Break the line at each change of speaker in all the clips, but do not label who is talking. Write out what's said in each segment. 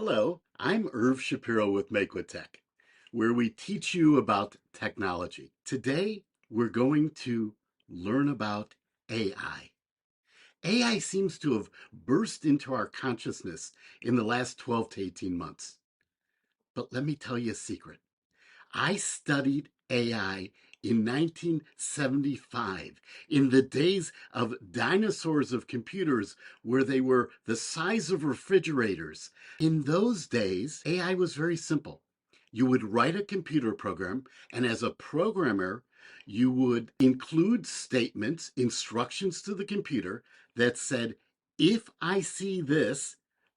Hello, I'm Irv Shapiro with Make with Tech, where we teach you about technology. Today, we're going to learn about AI. AI seems to have burst into our consciousness in the last 12 to 18 months. But let me tell you a secret. I studied AI in 1975, in the days of dinosaurs of computers where they were the size of refrigerators. In those days, AI was very simple. You would write a computer program, and as a programmer, you would include statements, instructions to the computer that said, if I see this,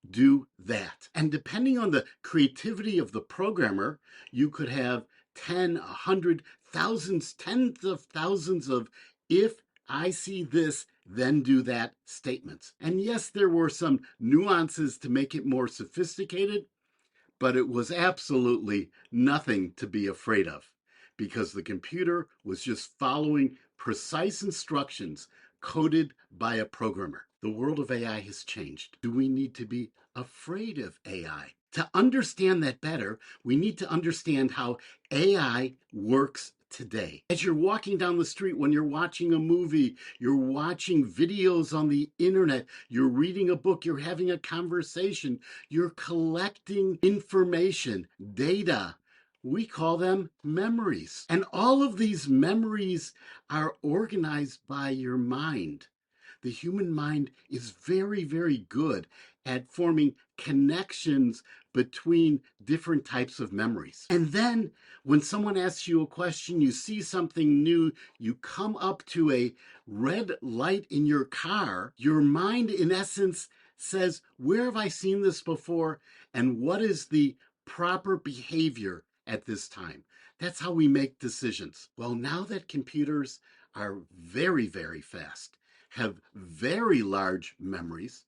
do that. And depending on the creativity of the programmer, you could have 10, 100, thousands, tens of thousands of if I see this, then do that statements. And yes, there were some nuances to make it more sophisticated, but it was absolutely nothing to be afraid of because the computer was just following precise instructions coded by a programmer. The world of AI has changed. Do we need to be afraid of AI? To understand that better, we need to understand how AI works today. As you're walking down the street, when you're watching a movie, you're watching videos on the internet, you're reading a book, you're having a conversation, you're collecting information, data. We call them memories. And all of these memories are organized by your mind. The human mind is very, very good at forming connections between different types of memories. And then when someone asks you a question, you see something new, you come up to a red light in your car, your mind, in essence, says, where have I seen this before? And what is the proper behavior at this time? That's how we make decisions. Well, now that computers are very, very fast, have very large memories,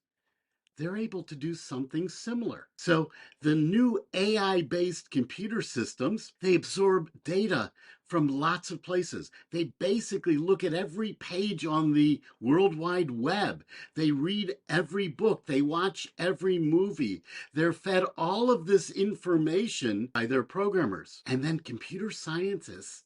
they're able to do something similar. So the new AI-based computer systems, they absorb data from lots of places. They basically look at every page on the World Wide Web. They read every book. They watch every movie. They're fed all of this information by their programmers. And then computer scientists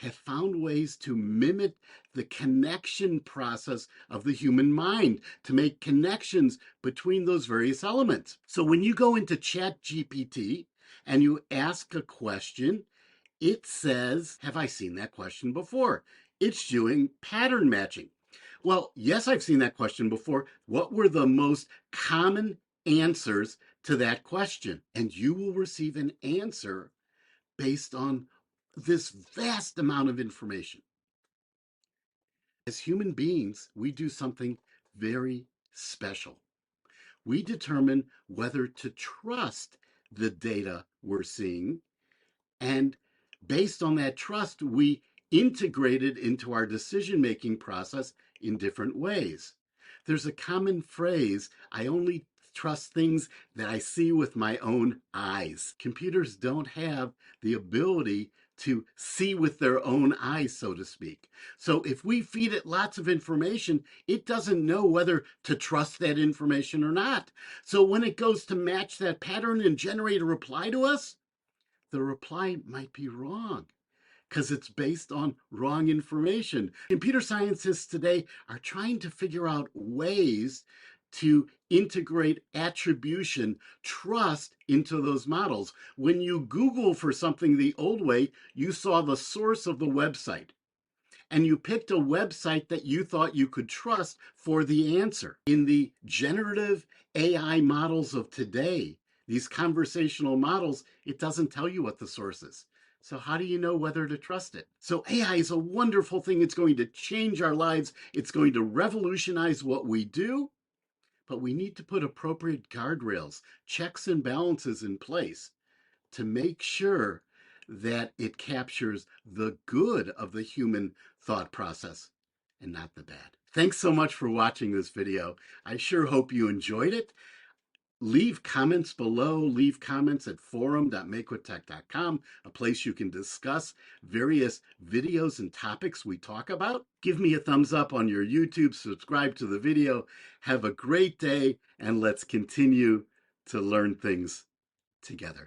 have found ways to mimic the connection process of the human mind, to make connections between those various elements. So when you go into ChatGPT and you ask a question, it says, have I seen that question before? It's doing pattern matching. Well, yes, I've seen that question before. What were the most common answers to that question? And you will receive an answer based on this vast amount of information. As human beings, we do something very special. We determine whether to trust the data we're seeing, and based on that trust, we integrate it into our decision-making process in different ways. There's a common phrase, I only trust things that I see with my own eyes. Computers don't have the ability to see with their own eyes, so to speak. So if we feed it lots of information, it doesn't know whether to trust that information or not. So when it goes to match that pattern and generate a reply to us, the reply might be wrong because it's based on wrong information. Computer scientists today are trying to figure out ways to integrate attribution, trust into those models. When you Google for something the old way, you saw the source of the website and you picked a website that you thought you could trust for the answer. In the generative AI models of today, these conversational models, it doesn't tell you what the source is. So how do you know whether to trust it? So AI is a wonderful thing. It's going to change our lives. It's going to revolutionize what we do, but we need to put appropriate guardrails, checks and balances in place to make sure that it captures the good of the human thought process and not the bad. Thanks so much for watching this video. I sure hope you enjoyed it. Leave comments below. Leave comments at forum.makewithtech.com, a place you can discuss various videos and topics we talk about. Give me a thumbs up on your YouTube, subscribe to the video. Have a great day, and let's continue to learn things together.